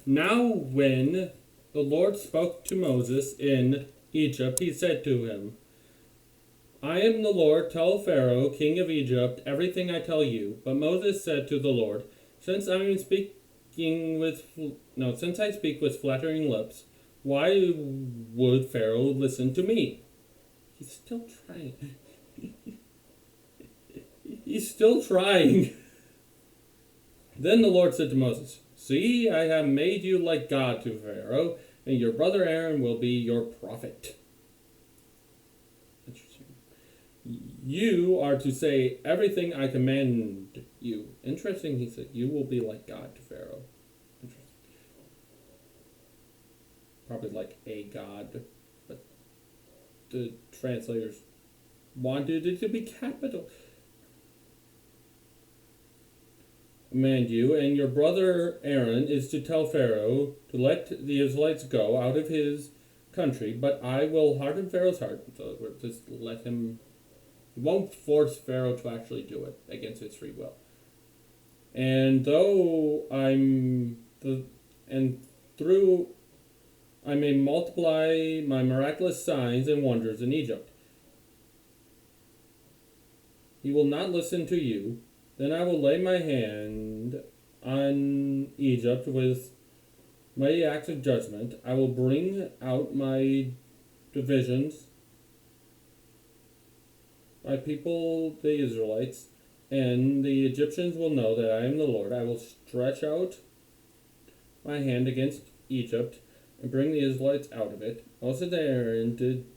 Now when the Lord spoke to Moses in Egypt, he said to him, I am the Lord, tell Pharaoh, king of Egypt, everything I tell you. But Moses said to the Lord, since I am speaking with no, since I speak with flattering lips, why would Pharaoh listen to me? He's still trying. He's still trying. Then the Lord said to Moses, see, I have made you like God to Pharaoh, and your brother Aaron will be your prophet. Interesting. You are to say everything I command you. Interesting, he said, you will be like God to Pharaoh. Interesting. Probably like a god, but the translators wanted it to be capital. Command you, and your brother Aaron is to tell Pharaoh to let the Israelites go out of his country, but I will harden Pharaoh's heart. So we're just let him. He won't force Pharaoh to actually do it against his free will. And though and through I may multiply my miraculous signs and wonders in Egypt, he will not listen to you. Then I will lay my hand on Egypt with mighty acts of judgment. I will bring out my divisions, my people, the Israelites, and the Egyptians will know that I am the Lord. I will stretch out my hand against Egypt and bring the Israelites out of it. Moses and Aaron did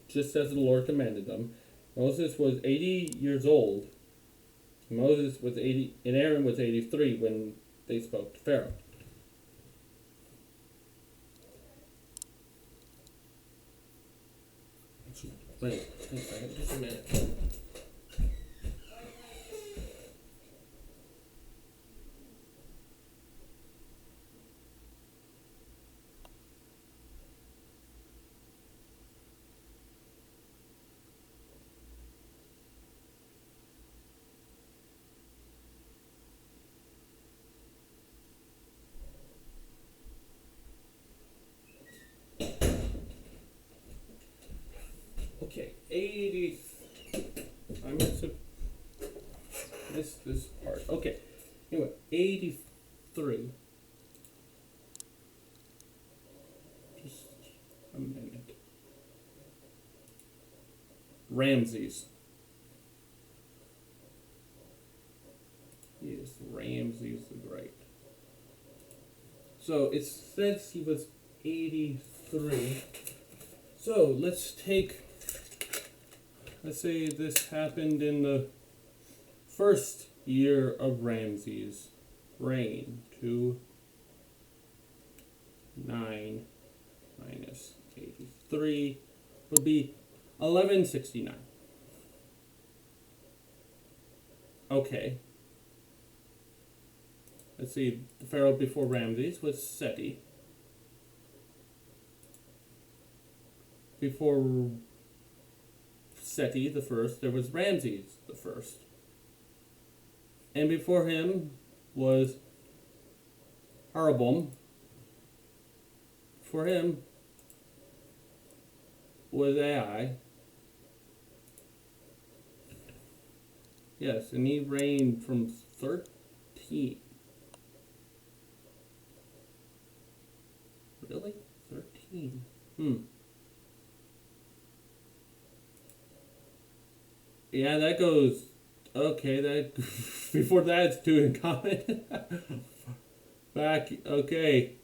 just as the Lord commanded them. Moses was 80 years old. Moses was 80, and Aaron was 83 when they spoke to Pharaoh. Wait a second, just a minute. Okay, 80. I must have missed this part. Okay, anyway, 83. Just a minute. Ramses. Yes, Ramses the Great. So it says he was 83. So let's say this happened in the first year of Ramses' reign. 9 minus 83 would be 1169. Okay. Let's see, the pharaoh before Ramses was Seti. Before Seti the first, there was Ramses the first. And before him was Harabum. For him was Ai. Yes, and he reigned from 13. Really? 13. Yeah, that goes. Okay, that. Before that, it's Tutankhamun. Back. Okay.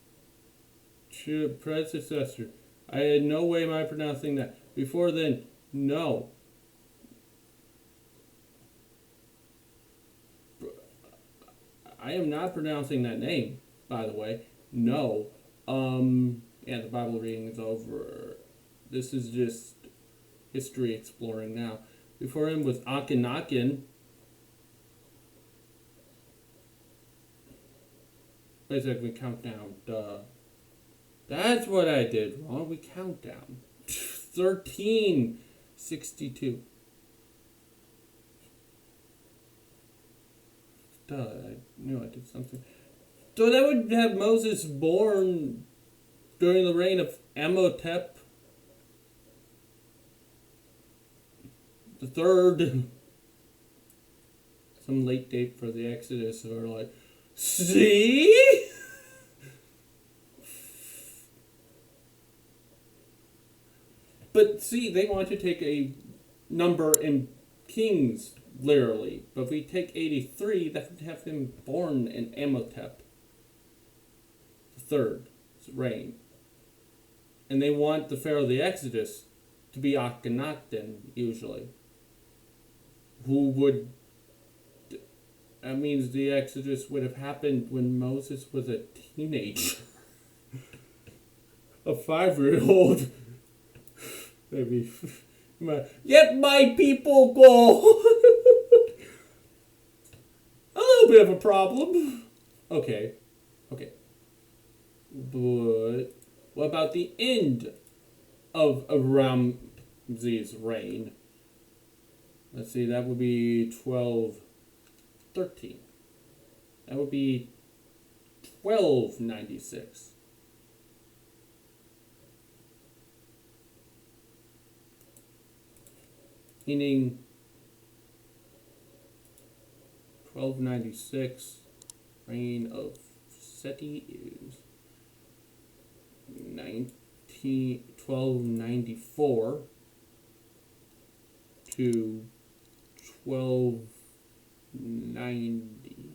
Predecessor. I had no way am I pronouncing that. Before then, no. I am not pronouncing that name, by the way. No. Yeah, the Bible reading is over. This is just history exploring now. Before him was Akhenaten. Wait a second, we count down. Duh. That's what I did wrong. We count down. 1362. Duh, I knew I did something. So that would have Moses born during the reign of Amotep the third. Some late date for the Exodus, or like, see? But see, they want to take a number in kings, literally. But if we take 83, that would have him born in Amotep the third reign. And they want the Pharaoh of the Exodus to be Akhenaten, usually. Who would... That means the Exodus would have happened when Moses was a teenager. A 5-year-old. Maybe. Let my people go! A little bit of a problem. Okay. But what about the end of Ramses' reign? Let's see, that would be 1213. That would be 1296. Meaning 1296, reign of Seti is 1294 to 1290.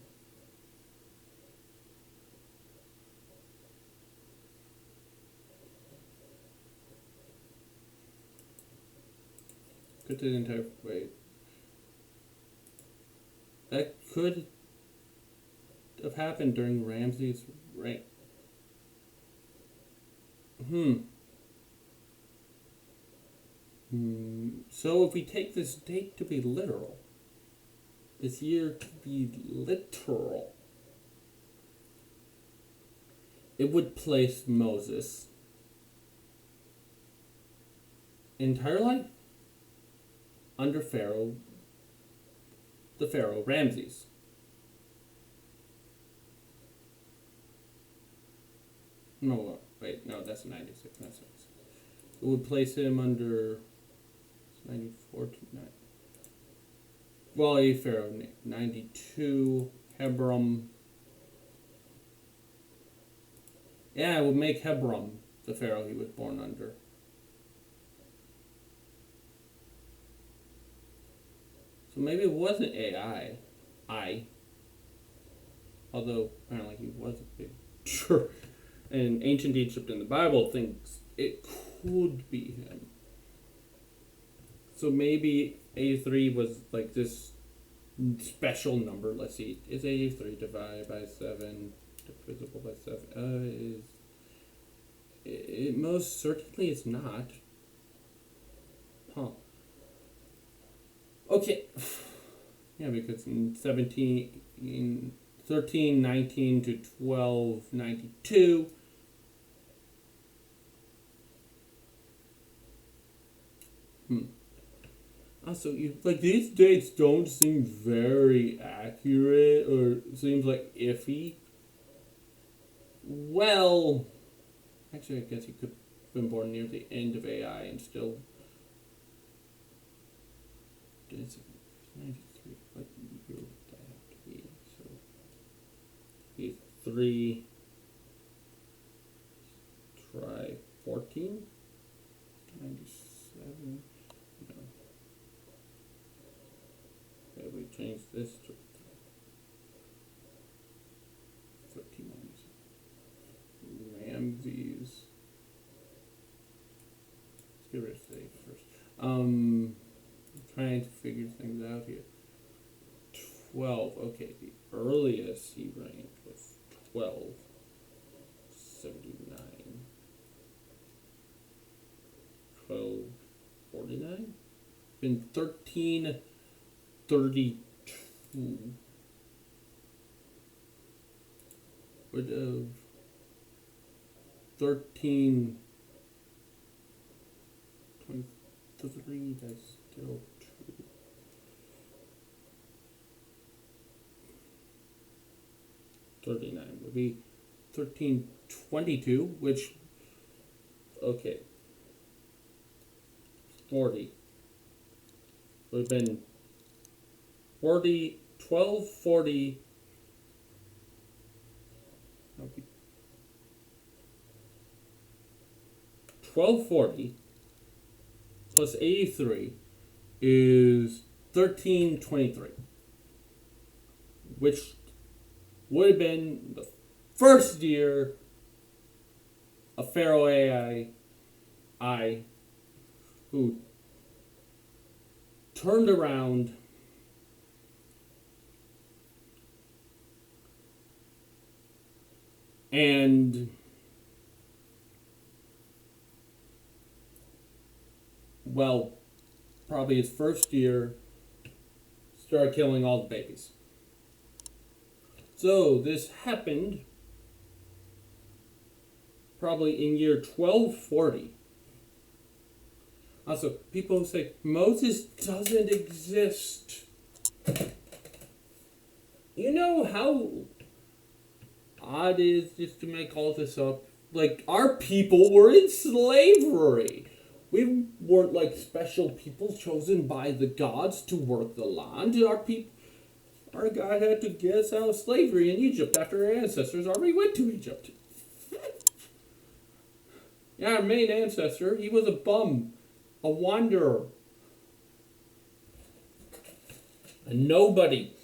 Could the entire wait. That could have happened during Ramses' reign. So if we take this date to be literal, this year to be literal, it would place Moses' entire life under the Pharaoh Ramses. No, wait, no, that's 96. That's 96. It would place him under 94 to 9. Well, a Pharaoh 92, Hebron. Yeah, it would make Hebron the Pharaoh he was born under. So maybe it wasn't AI. Although apparently he was a big sure. And ancient Egypt in the Bible thinks it could be him. So maybe 83 was like this special number. Let's see. Is 83 divided by 7 divisible by 7? It most certainly is not. Huh. Okay. Yeah, because in 1319 to 1292. Also, like these dates don't seem very accurate, or seems like iffy. Well, actually, I guess he could have been born near the end of AI and still. 93. What year would that have to be? So, he's 3. Try 14. 97. No. Okay, we change this to 1397. Ramses. Let's get rid of today first. Trying to figure things out here. 12. Okay, the earliest he reigned was 1279. 1249? Been 1332. Would have 1323, that's still true. 39 would be 1322, which, okay, 40 would have been 1240. 1240 plus 83 is 1323, which would have been the first year of Pharaoh AI who turned around and probably his first year started killing all the babies. So this happened probably in year 1240. Also, people say Moses doesn't exist. You know how odd it is just to make all this up? Like, our people were in slavery. We weren't like special people chosen by the gods to work the land. Our God had to get us out of slavery in Egypt after our ancestors already went to Egypt. Yeah, our main ancestor, he was a bum, a wanderer, a nobody.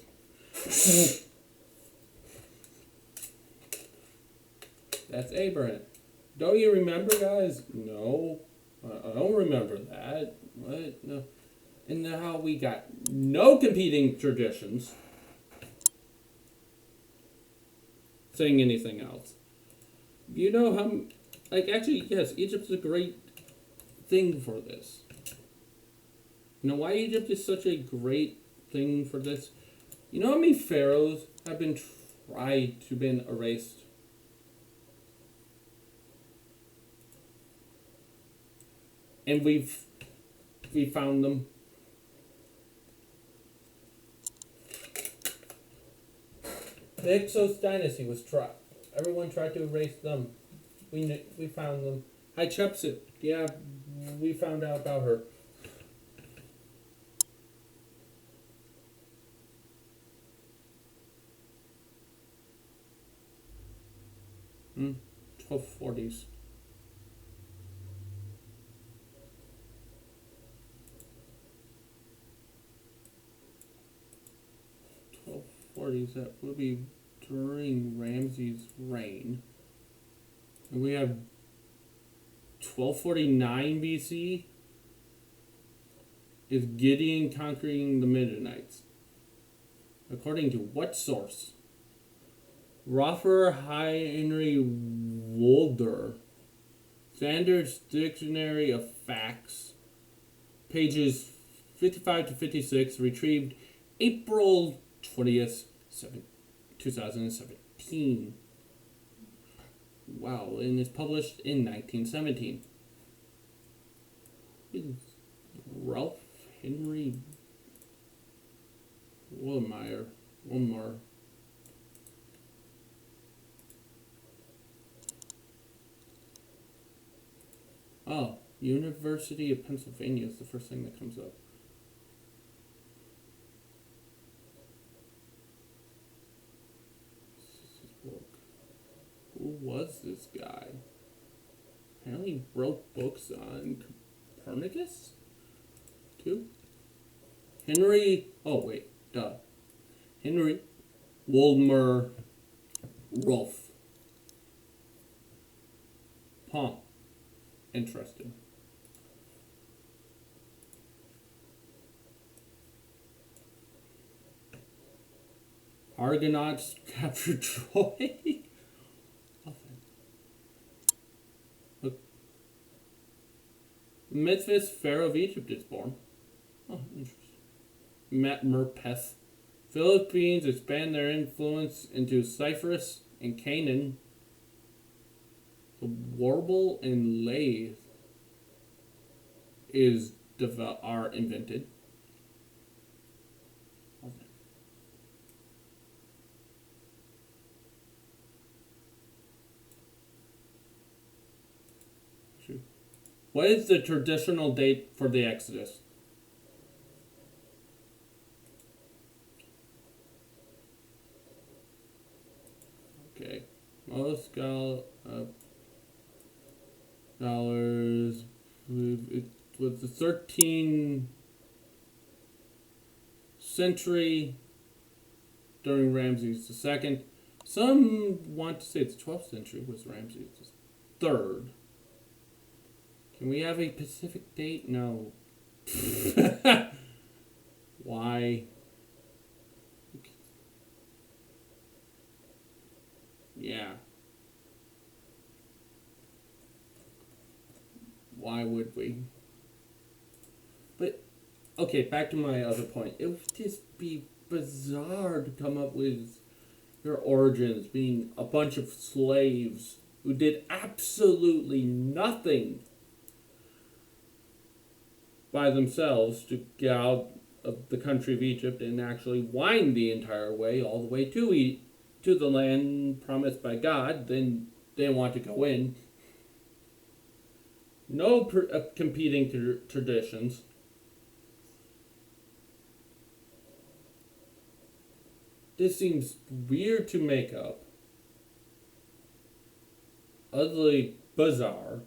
That's Abraham. Don't you remember, guys? No, I don't remember that. What? No. And how we got no competing traditions saying anything else. You know how, actually, yes, Egypt's a great thing for this. You know why Egypt is such a great thing for this? You know how many pharaohs have been tried to been erased? And we found them. The Hyksos dynasty was tried. Everyone tried to erase them. We found them. Hatshepsut, yeah, we found out about her. Hmm. 1240s. That would be during Ramses' reign. And we have 1249 BC is Gideon conquering the Midianites. According to what source? Rother Henry Wolder, Sanders Dictionary of Facts, pages 55 to 56, retrieved April 20th, 2017. Wow, and it's published in 1917. Ralph Henry Wilmar. Oh, University of Pennsylvania is the first thing that comes up. Who was this guy? Apparently he wrote books on Copernicus, too. Henry Woldmer Rolfe. Huh. Interesting. Argonauts captured Troy. Memphis, Pharaoh of Egypt, is born. Oh, interesting. Merpeth. Philippines expand their influence into Cyprus and Canaan. The warble and lathe are invented. century. What is the traditional date for the Exodus? Okay. Most scholars, it was the 13th century during Ramses II. Some want to say it's 12th century was Ramses III. Can we have a Pacific date? No. Why? Yeah. Why would we? But, okay, back to my other point. It would just be bizarre to come up with your origins being a bunch of slaves who did absolutely nothing by themselves to get out of the country of Egypt and actually wind the entire way all the way to the land promised by God. Then they didn't want to go in. No competing traditions. This seems weird to make up. Utterly bizarre.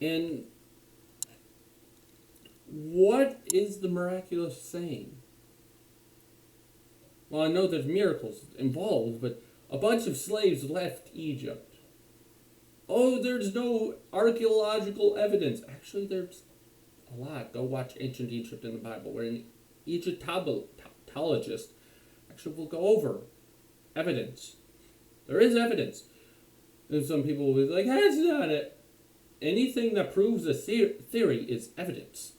And what is the miraculous saying? Well, I know there's miracles involved, but a bunch of slaves left Egypt. Oh, there's no archaeological evidence. Actually, there's a lot. Go watch Ancient Egypt in the Bible, where an Egyptologist actually will go over evidence. There is evidence. And some people will be like, that's not it. Anything that proves a theory is evidence.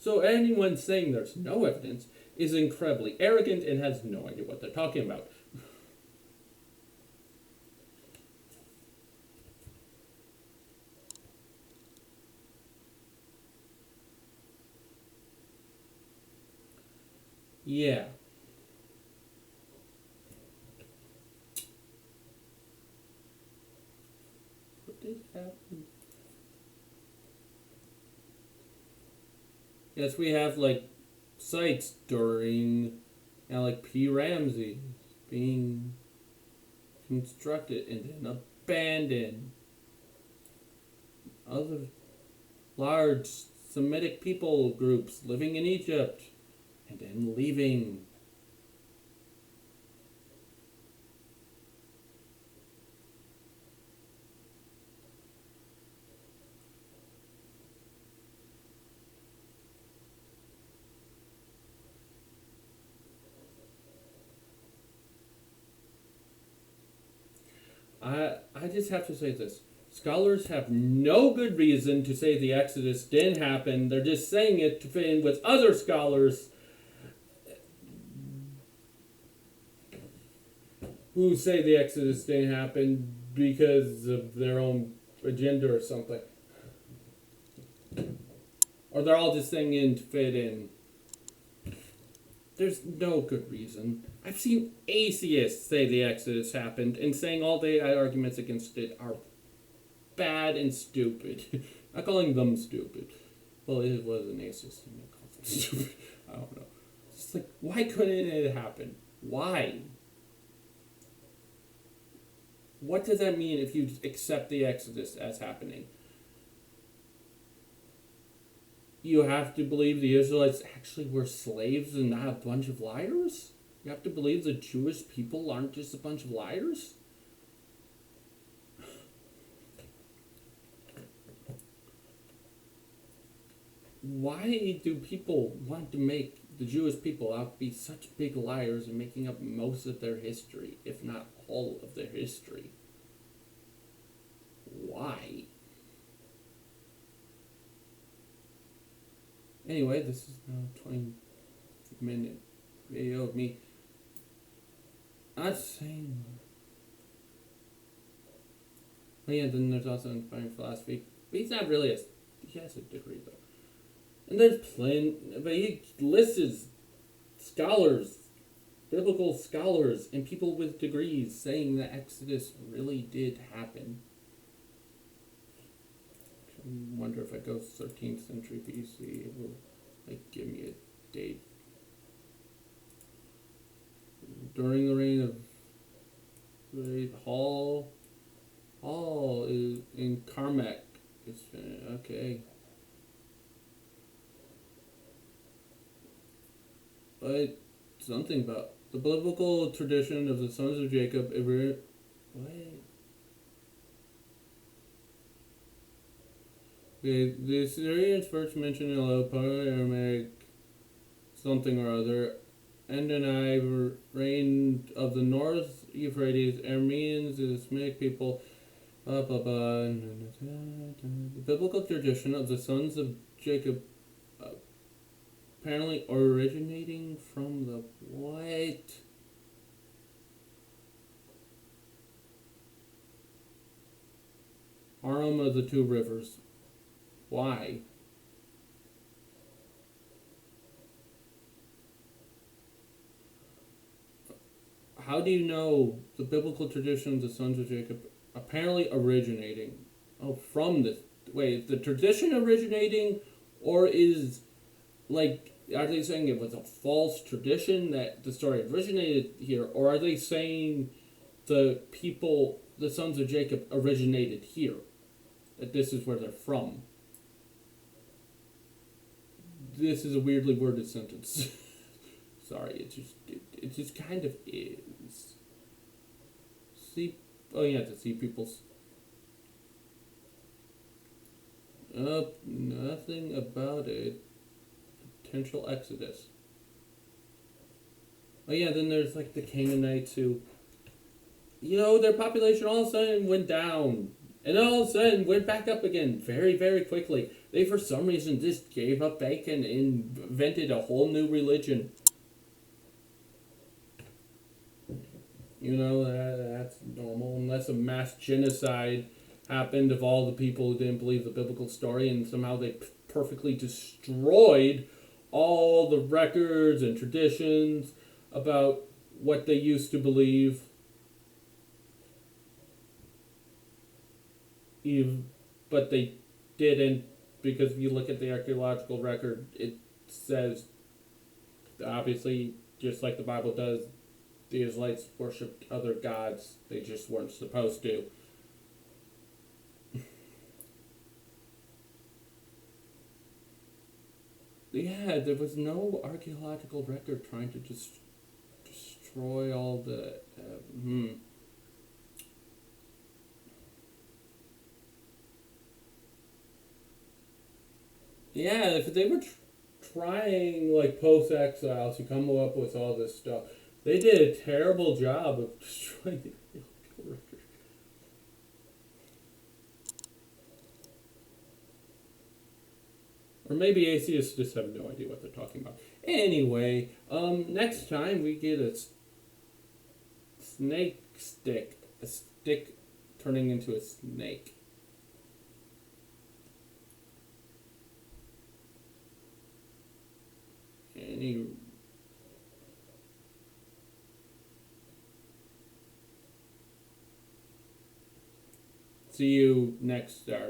So anyone saying there's no evidence is incredibly arrogant and has no idea what they're talking about. Yeah. What did happen? Yes, we have like sites during like P. Ramses being constructed and then abandoned. Other large Semitic people groups living in Egypt and then leaving. I just have to say this. Scholars have no good reason to say the Exodus didn't happen. They're just saying it to fit in with other scholars who say the Exodus didn't happen because of their own agenda or something. Or they're all just saying it to fit in. There's no good reason. I've seen atheists say the Exodus happened and saying all the arguments against it are bad and stupid. Not calling them stupid. Well, it was an atheist thing that called them stupid. I don't know. It's just like, why couldn't it happen? Why? What does that mean if you accept the Exodus as happening? You have to believe the Israelites actually were slaves and not a bunch of liars? You have to believe the Jewish people aren't just a bunch of liars? Why do people want to make the Jewish people out to be such big liars and making up most of their history, if not all of their history? Why? Anyway, this is now a 20-minute video of me not saying. Oh yeah, then there's also inspiring philosophy. But he's not really he has a degree though. And there's plenty, but he lists scholars biblical scholars and people with degrees saying the Exodus really did happen. I wonder if I go 13th century BC, it will give me a date. During the reign of Hall is in Karnak. It's okay. But something about the biblical tradition of the sons of Jacob. What? Okay, the Assyrians first mentioned in Aramaic something or other. Endonai reigned of the North Euphrates. Arameans, the Semitic people. Blah blah blah. The biblical tradition of the sons of Jacob. Apparently originating from the what? Aram of the two rivers. Why? How do you know the biblical tradition of the sons of Jacob apparently originating? Oh, from this. Wait, is the tradition originating, or is are they saying it was a false tradition that the story originated here, or are they saying the sons of Jacob originated here, that this is where they're from? This is a weirdly worded sentence. Sorry, it just kind of is. To see people's. Nothing about it. Potential exodus. Oh yeah, then there's the Canaanites who, their population all of a sudden went down, and all of a sudden went back up again very, very quickly. They for some reason just gave up bacon and invented a whole new religion. That's normal, unless a mass genocide happened of all the people who didn't believe the biblical story, and somehow they perfectly destroyed all the records and traditions about what they used to believe. But they didn't, because if you look at the archaeological record, it says, obviously, just like the Bible does, the Israelites worshipped other gods. They just weren't supposed to. Yeah, there was no archaeological record trying to just destroy all the. Yeah, if they were trying post exile to come up with all this stuff, they did a terrible job of destroying the archaeological record. Or maybe atheists just have no idea what they're talking about. Anyway, next time we get a snake stick. A stick turning into a snake. See you next